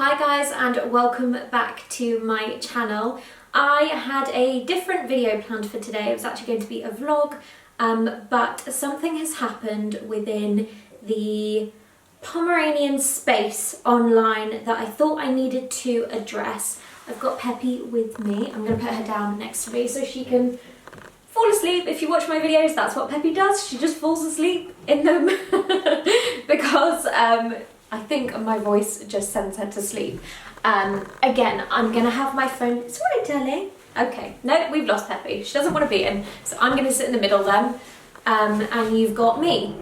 Hi guys and welcome back to my channel. I had a different video planned for today. It was actually going to be a vlog, but something has happened within the Pomeranian space online that I thought I needed to address. I've got Peppy with me. I'm going to put her down next to me so she can fall asleep. If you watch my videos, that's what Peppy does. She just falls asleep in them because I think my voice just sends her to sleep. Again, I'm gonna have my phone. It's all right, darling. Okay, no, we've lost Peppy. She doesn't want to be in, so I'm gonna sit in the middle then. And you've got me.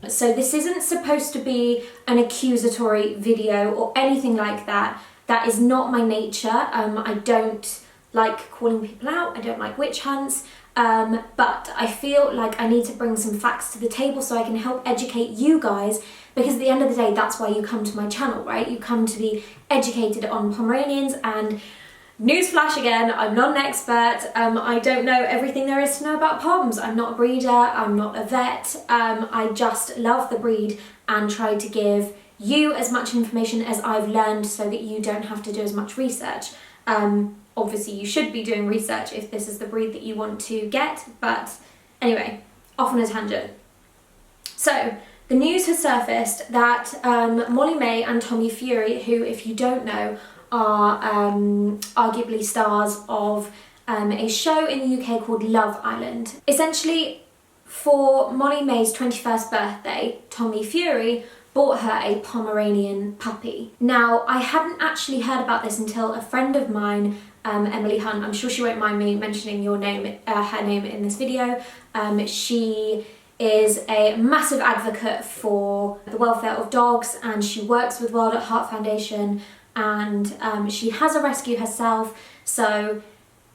So this isn't supposed to be an accusatory video or anything like that. That is not my nature. I don't like calling people out. I don't like witch hunts. But I feel like I need to bring some facts to the table so I can help educate you guys, because at the end of the day, that's why you come to my channel, right? You come to be educated on Pomeranians, and newsflash again, I'm not an expert. I don't know everything there is to know about Poms. I'm not a breeder, I'm not a vet. I just love the breed and try to give you as much information as I've learned so that you don't have to do as much research. Obviously you should be doing research if this is the breed that you want to get, but anyway, off on a tangent. So the news has surfaced that Molly-Mae and Tommy Fury, who, if you don't know, are arguably stars of a show in the UK called Love Island. Essentially, for Molly-Mae's 21st birthday, Tommy Fury bought her a Pomeranian puppy. Now, I hadn't actually heard about this until a friend of mine, Emily Hunt, I'm sure she won't mind me mentioning her name in this video. She is a massive advocate for the welfare of dogs, and she works with World at Heart Foundation, and she has a rescue herself. So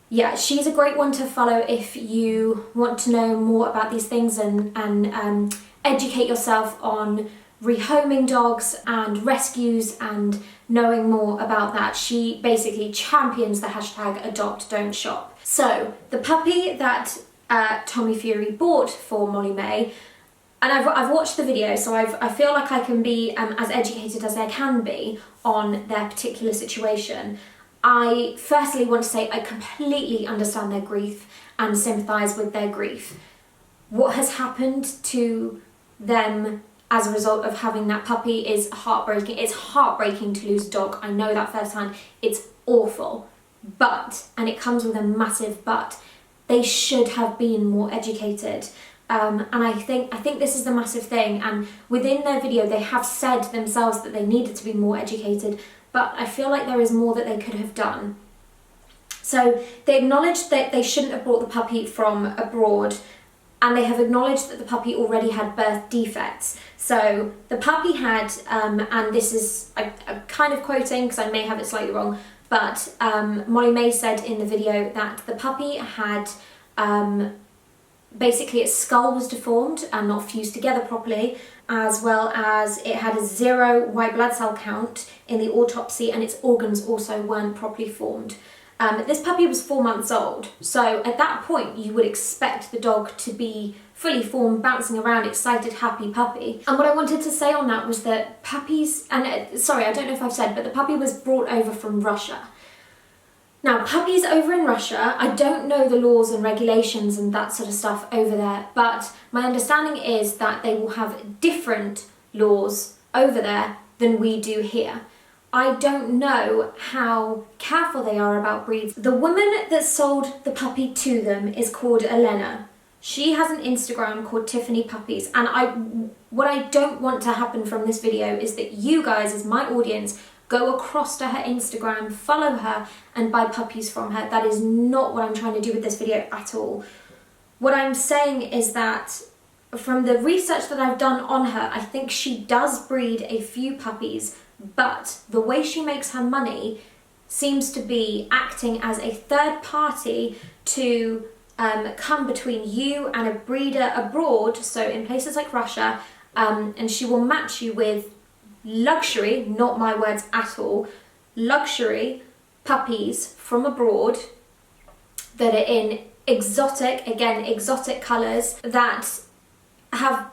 yeah, she's a great one to follow if you want to know more about these things and educate yourself on rehoming dogs and rescues and knowing more about that. She basically champions the hashtag adopt don't shop. So the puppy that Tommy Fury bought for Molly-Mae, and I've watched the video, so I feel like I can be as educated as I can be on their particular situation. I firstly want to say I completely understand their grief and sympathise with their grief. What has happened to them as a result of having that puppy is heartbreaking. It's heartbreaking to lose a dog. I know that firsthand. It's awful. But, and it comes with a massive but, they should have been more educated. And I think this is the massive thing. And within their video, they have said themselves that they needed to be more educated, but I feel like there is more that they could have done. So they acknowledged that they shouldn't have brought the puppy from abroad, and they have acknowledged that the puppy already had birth defects. So the puppy had, and this is, I'm kind of quoting because I may have it slightly wrong, but Molly-Mae said in the video that the puppy had, basically its skull was deformed and not fused together properly, as well as it had a 0 white blood cell count in the autopsy, and its organs also weren't properly formed. This puppy was 4 months old, so at that point you would expect the dog to be fully formed, bouncing around, excited, happy puppy. And what I wanted to say on that was that puppies, and sorry, I don't know if I've said, but the puppy was brought over from Russia. Now, puppies over in Russia, I don't know the laws and regulations and that sort of stuff over there, but my understanding is that they will have different laws over there than we do here. I don't know how careful they are about breeds. The woman that sold the puppy to them is called Elena. She has an Instagram called Tiffany Puppies, and what I don't want to happen from this video is that you guys, as my audience, go across to her Instagram, follow her, and buy puppies from her. That is not what I'm trying to do with this video at all. What I'm saying is that from the research that I've done on her, I think she does breed a few puppies, but the way she makes her money seems to be acting as a third party to come between you and a breeder abroad, so in places like Russia, and she will match you with luxury, not my words at all, luxury puppies from abroad that are in exotic colours that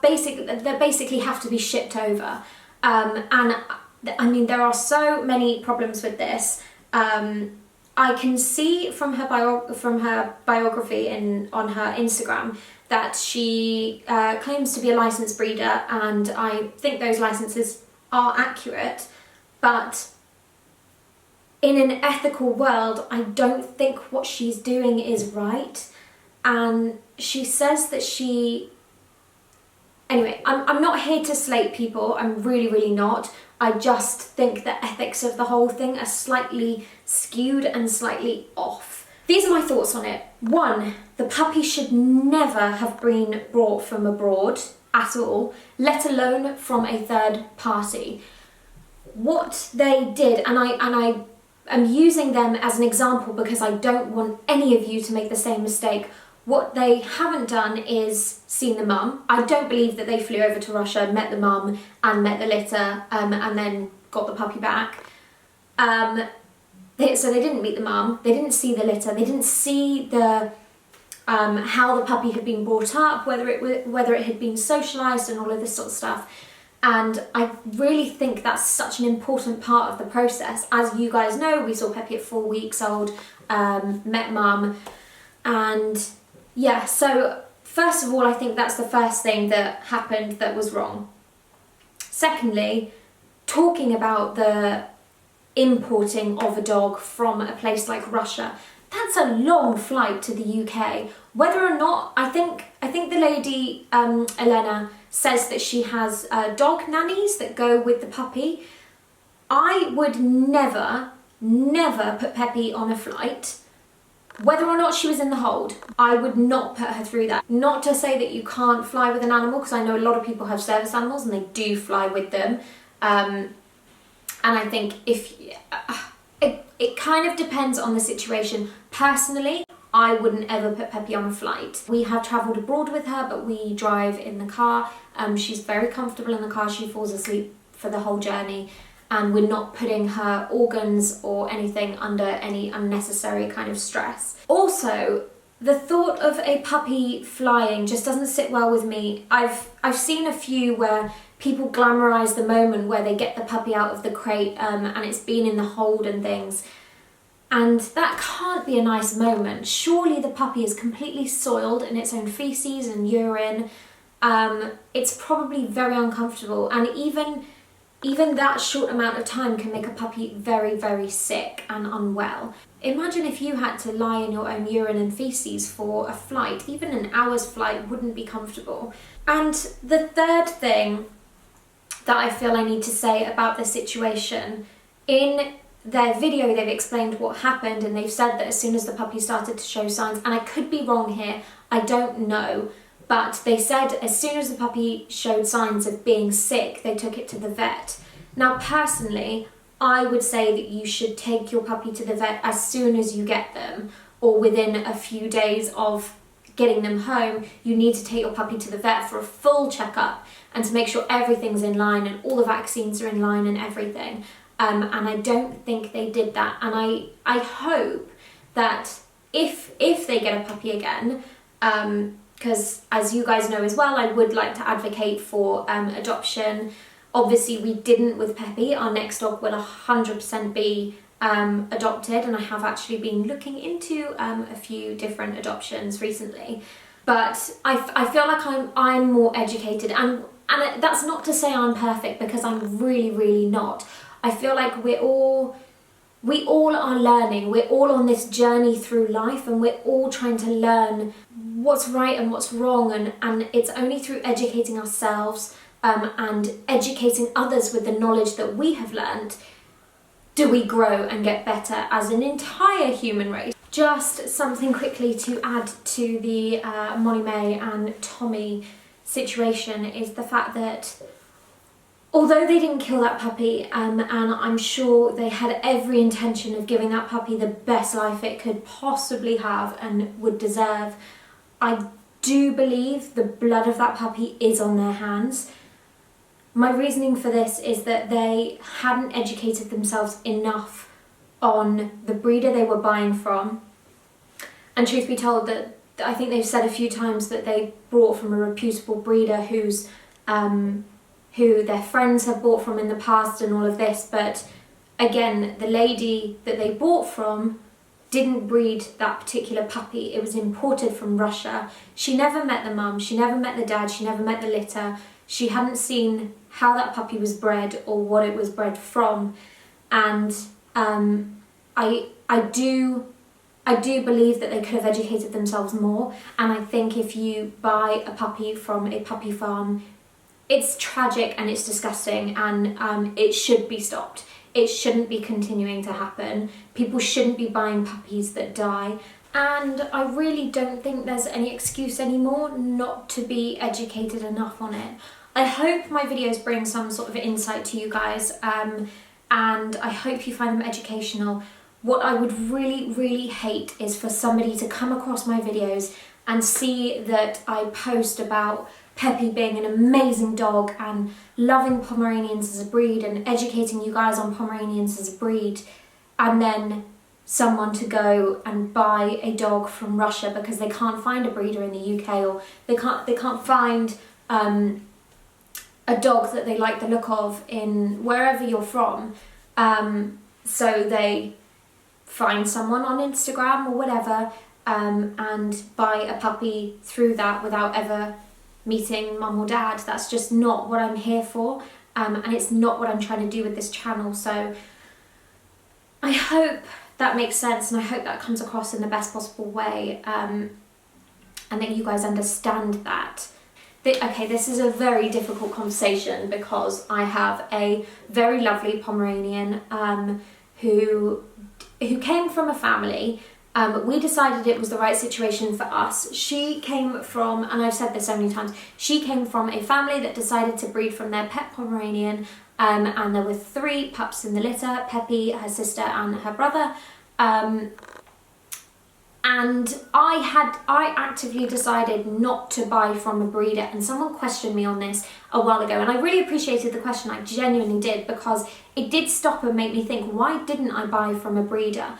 basically have to be shipped over. And I mean, there are so many problems with this. I can see from her biography on her Instagram that she claims to be a licensed breeder, and I think those licenses are accurate, but in an ethical world, I don't think what she's doing is right. And she says that anyway, I'm not here to slate people, I'm really, really not. I just think the ethics of the whole thing are slightly skewed and slightly off. These are my thoughts on it. 1, the puppy should never have been brought from abroad at all, let alone from a third party. What they did, and I am using them as an example because I don't want any of you to make the same mistake. What they haven't done is seen the mum. I don't believe that they flew over to Russia, met the mum and met the litter, and then got the puppy back. So they didn't meet the mum, they didn't see the litter, they didn't see the how the puppy had been brought up, whether it had been socialised and all of this sort of stuff. And I really think that's such an important part of the process. As you guys know, we saw Peppy at 4 weeks old, met mum, and yeah, so first of all, I think that's the first thing that happened that was wrong. Secondly, talking about the importing of a dog from a place like Russia, that's a long flight to the UK. Whether or not, I think the lady, Elena, says that she has dog nannies that go with the puppy. I would never put Peppy on a flight. Whether or not she was in the hold, I would not put her through that. Not to say that you can't fly with an animal, because I know a lot of people have service animals and they do fly with them. And I think it kind of depends on the situation. Personally, I wouldn't ever put Peppy on a flight. We have travelled abroad with her, but we drive in the car. She's very comfortable in the car. She falls asleep for the whole journey, and we're not putting her organs or anything under any unnecessary kind of stress. Also, the thought of a puppy flying just doesn't sit well with me. I've seen a few where people glamorise the moment where they get the puppy out of the crate and it's been in the hold and things. And that can't be a nice moment. Surely the puppy is completely soiled in its own feces and urine. It's probably very uncomfortable, and even that short amount of time can make a puppy very, very sick and unwell. Imagine if you had to lie in your own urine and feces for a flight. Even an hour's flight wouldn't be comfortable. And the third thing that I feel I need to say about this situation, in their video they've explained what happened, and they've said that as soon as the puppy started to show signs, and I could be wrong here, I don't know, but they said as soon as the puppy showed signs of being sick, they took it to the vet. Now personally, I would say that you should take your puppy to the vet as soon as you get them, or within a few days of getting them home. You need to take your puppy to the vet for a full checkup and to make sure everything's in line and all the vaccines are in line and everything. And I don't think they did that. And I hope that if they get a puppy again, because as you guys know as well, I would like to advocate for adoption. Obviously we didn't with Peppy. Our next dog will 100% be adopted, and I have actually been looking into a few different adoptions recently. But I feel like I'm more educated, and that's not to say I'm perfect, because I'm really, really not. I feel like we all are learning. We're all on this journey through life, and we're all trying to learn what's right and what's wrong, and it's only through educating ourselves and educating others with the knowledge that we have learned do we grow and get better as an entire human race. Just something quickly to add to the Molly-Mae and Tommy situation is the fact that although they didn't kill that puppy, and I'm sure they had every intention of giving that puppy the best life it could possibly have and would deserve, I do believe the blood of that puppy is on their hands. My reasoning for this is that they hadn't educated themselves enough on the breeder they were buying from. And truth be told, that I think they've said a few times that they brought from a reputable breeder whose who their friends have bought from in the past and all of this, but again, the lady that they bought from didn't breed that particular puppy. It was imported from Russia. She never met the mum, she never met the dad, she never met the litter. She hadn't seen how that puppy was bred or what it was bred from. And I do believe that they could have educated themselves more. And I think if you buy a puppy from a puppy farm, it's tragic and it's disgusting, and it should be stopped. It shouldn't be continuing to happen. People shouldn't be buying puppies that die. And I really don't think there's any excuse anymore not to be educated enough on it. I hope my videos bring some sort of insight to you guys, and I hope you find them educational. What I would really, really hate is for somebody to come across my videos and see that I post about Peppy being an amazing dog and loving Pomeranians as a breed and educating you guys on Pomeranians as a breed, and then someone to go and buy a dog from Russia because they can't find a breeder in the UK, or they can't find a dog that they like the look of in wherever you're from, so they find someone on Instagram or whatever, and buy a puppy through that without ever meeting mum or dad. That's just not what I'm here for, and it's not what I'm trying to do with this channel. So I hope that makes sense, and I hope that comes across in the best possible way, and that you guys understand that. Okay, this is a very difficult conversation because I have a very lovely Pomeranian who came from a family. We decided it was the right situation for us. She came from, and I've said this so many times, she came from a family that decided to breed from their pet Pomeranian, and there were 3 pups in the litter: Peppy, her sister, and her brother. And I actively decided not to buy from a breeder, and someone questioned me on this a while ago, and I really appreciated the question. I genuinely did, because it did stop and make me think, why didn't I buy from a breeder?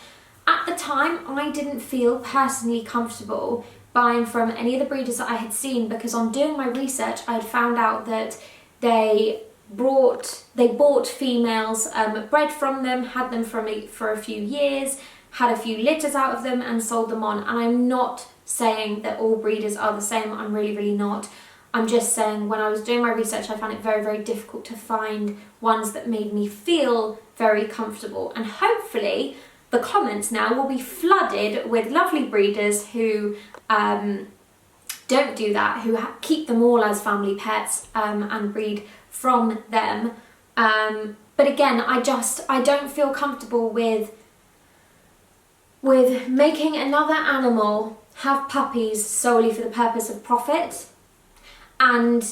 At the time, I didn't feel personally comfortable buying from any of the breeders that I had seen, because on doing my research, I had found out that they bought females, bred from them, had them for a few years, had a few litters out of them and sold them on. And I'm not saying that all breeders are the same, I'm really, really not. I'm just saying when I was doing my research, I found it very, very difficult to find ones that made me feel very comfortable. And hopefully the comments now will be flooded with lovely breeders who don't do that, who keep them all as family pets, and breed from them. But again, I don't feel comfortable with making another animal have puppies solely for the purpose of profit. And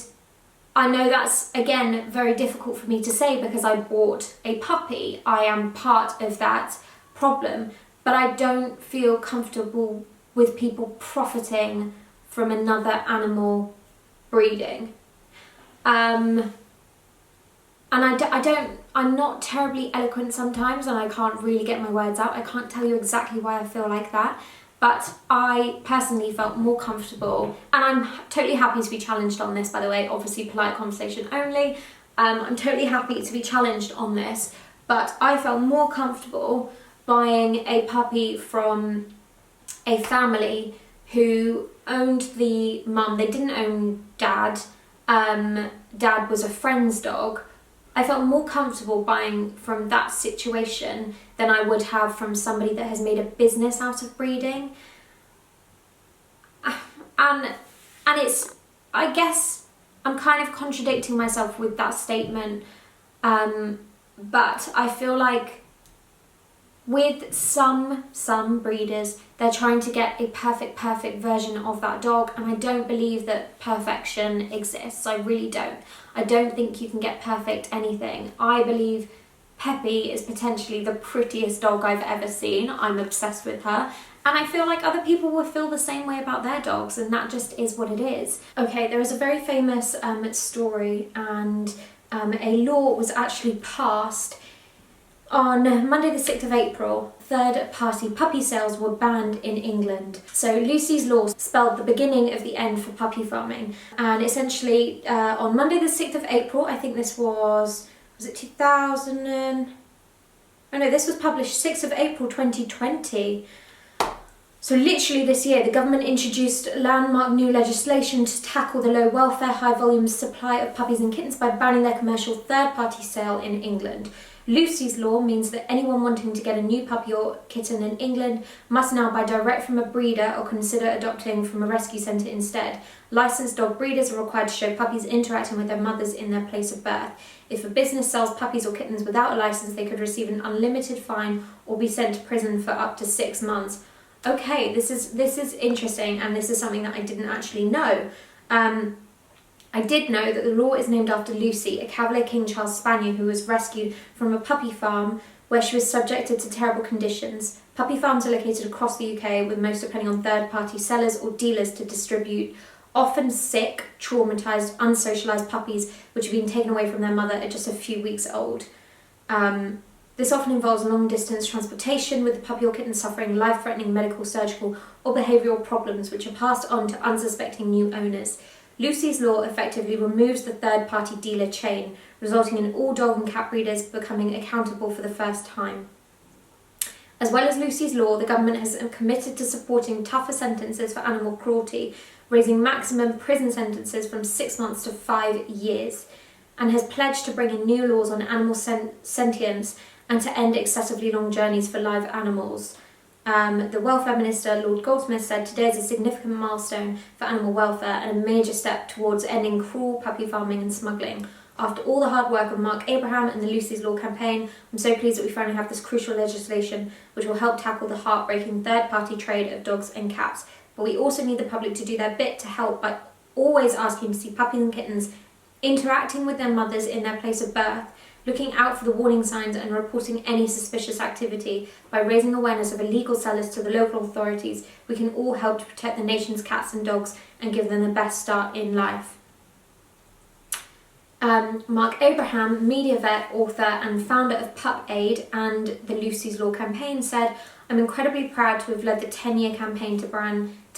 I know that's, again, very difficult for me to say because I bought a puppy. I am part of that problem, but I don't feel comfortable with people profiting from another animal breeding. And I'm not terribly eloquent sometimes, and I can't really get my words out. I can't tell you exactly why I feel like that, but I personally felt more comfortable, and I'm totally happy to be challenged on this, by the way, obviously polite conversation only. I'm totally happy to be challenged on this, but I felt more comfortable buying a puppy from a family who owned the mum. They didn't own dad. Dad was a friend's dog. I felt more comfortable buying from that situation than I would have from somebody that has made a business out of breeding. And it's, I guess I'm kind of contradicting myself with that statement, but I feel like with some breeders, they're trying to get a perfect version of that dog, and I don't believe that perfection exists. I really don't. I don't think you can get perfect anything. I believe Peppy is potentially the prettiest dog I've ever seen. I'm obsessed with her, and I feel like other people will feel the same way about their dogs, and that just is what it is. Okay, there is a very famous story, and a law was actually passed. On Monday the 6th of April, third-party puppy sales were banned in England. So Lucy's Law spelled the beginning of the end for puppy farming. And essentially, on Monday the 6th of April, I think this was it 2000 and... Oh no, this was published 6th of April 2020. So literally this year, the government introduced landmark new legislation to tackle the low welfare, high volume supply of puppies and kittens by banning their commercial third-party sale in England. Lucy's Law means that anyone wanting to get a new puppy or kitten in England must now buy direct from a breeder or consider adopting from a rescue centre instead. Licensed dog breeders are required to show puppies interacting with their mothers in their place of birth. If a business sells puppies or kittens without a licence, they could receive an unlimited fine or be sent to prison for up to 6 months. Okay, this is interesting, and this is something that I didn't actually know. I did know that the law is named after Lucy, a Cavalier King Charles Spaniel who was rescued from a puppy farm where she was subjected to terrible conditions. Puppy farms are located across the UK, with most depending on third-party sellers or dealers to distribute often sick, traumatised, unsocialised puppies which have been taken away from their mother at just a few weeks old. This often involves long-distance transportation, with the puppy or kitten suffering life-threatening medical, surgical or behavioural problems which are passed on to unsuspecting new owners. Lucy's Law effectively removes the third-party dealer chain, resulting in all dog and cat breeders becoming accountable for the first time. As well as Lucy's Law, the government has committed to supporting tougher sentences for animal cruelty, raising maximum prison sentences from 6 months to 5 years, and has pledged to bring in new laws on animal sentience and to end excessively long journeys for live animals. The Welfare Minister, Lord Goldsmith, said today is a significant milestone for animal welfare and a major step towards ending cruel puppy farming and smuggling. After all the hard work of Mark Abraham and the Lucy's Law campaign, I'm so pleased that we finally have this crucial legislation which will help tackle the heartbreaking third-party trade of dogs and cats. But we also need the public to do their bit to help by always asking to see puppies and kittens interacting with their mothers in their place of birth, looking out for the warning signs and reporting any suspicious activity. By raising awareness of illegal sellers to the local authorities, we can all help to protect the nation's cats and dogs and give them the best start in life. Mark Abraham, media vet, author and founder of Pup Aid and the Lucy's Law campaign, said, "I'm incredibly proud to have led the 10-year campaign to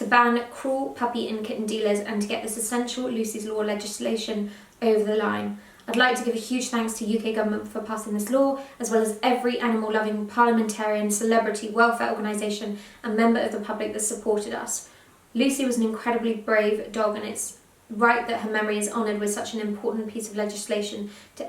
ban cruel puppy and kitten dealers and to get this essential Lucy's Law legislation over the line. I'd like to give a huge thanks to UK government for passing this law, as well as every animal-loving parliamentarian, celebrity, welfare organisation and member of the public that supported us. Lucy was an incredibly brave dog, and it's right that her memory is honoured with such an important piece of legislation to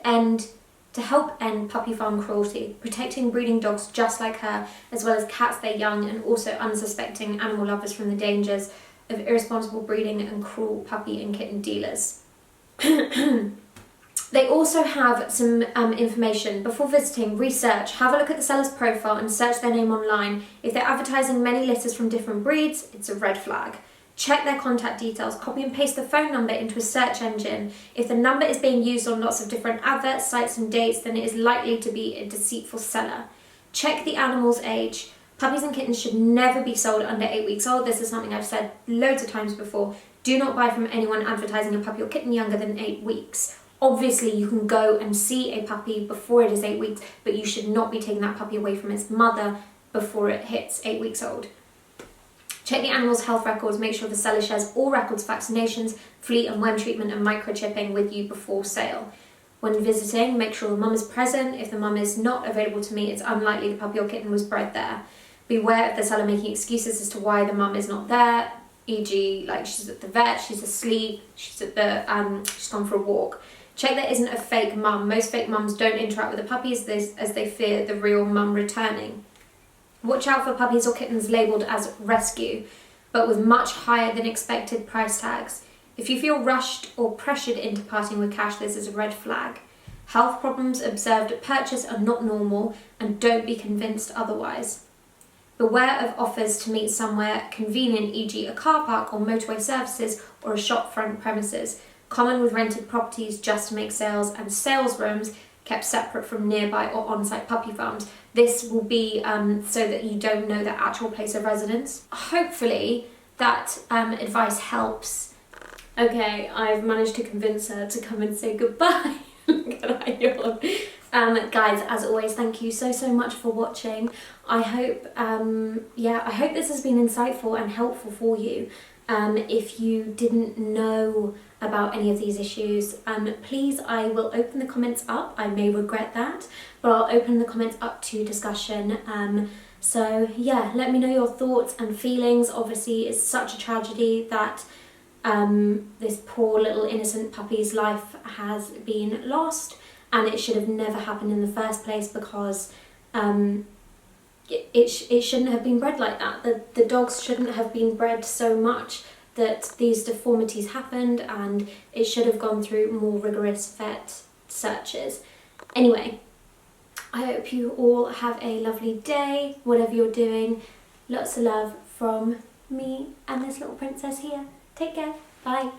help end puppy farm cruelty, protecting breeding dogs just like her, as well as cats their young, and also unsuspecting animal lovers from the dangers of irresponsible breeding and cruel puppy and kitten dealers." They also have some information. Before visiting, research. Have a look at the seller's profile and search their name online. If they're advertising many litters from different breeds, it's a red flag. Check their contact details. Copy and paste the phone number into a search engine. If the number is being used on lots of different adverts, sites and dates, then it is likely to be a deceitful seller. Check the animal's age. Puppies and kittens should never be sold under 8 weeks old. This is something I've said loads of times before. Do not buy from anyone advertising a puppy or kitten younger than 8 weeks. Obviously, you can go and see a puppy before it is 8 weeks, but you should not be taking that puppy away from its mother before it hits 8 weeks old. Check the animal's health records. Make sure the seller shares all records, vaccinations, flea and worm treatment and microchipping with you before sale. When visiting, make sure the mum is present. If the mum is not available to meet, it's unlikely the puppy or kitten was bred there. Beware of the seller making excuses as to why the mum is not there, e.g. like she's at the vet, she's asleep, she's gone for a walk. Check there isn't a fake mum. Most fake mums don't interact with the puppies as they fear the real mum returning. Watch out for puppies or kittens labelled as rescue, but with much higher than expected price tags. If you feel rushed or pressured into parting with cash, this is a red flag. Health problems observed at purchase are not normal, and don't be convinced otherwise. Beware of offers to meet somewhere convenient, e.g. a car park or motorway services or a shop front premises. Common with rented properties just to make sales, and sales rooms kept separate from nearby or on-site puppy farms. This will be so that you don't know the actual place of residence. Hopefully that advice helps. Okay, I've managed to convince her to come and say goodbye. Look at that yawn. Guys, as always, thank you so much for watching. I hope, I hope this has been insightful and helpful for you. If you didn't know about any of these issues, please, I will open the comments up. I may regret that, but I'll open the comments up to discussion. So yeah, let me know your thoughts and feelings. Obviously, it's such a tragedy that this poor little innocent puppy's life has been lost, and it should have never happened in the first place, because it shouldn't have been bred like that. The dogs shouldn't have been bred so much that these deformities happened, and it should have gone through more rigorous vet searches. Anyway, I hope you all have a lovely day, whatever you're doing. Lots of love from me and this little princess here. Take care. Bye.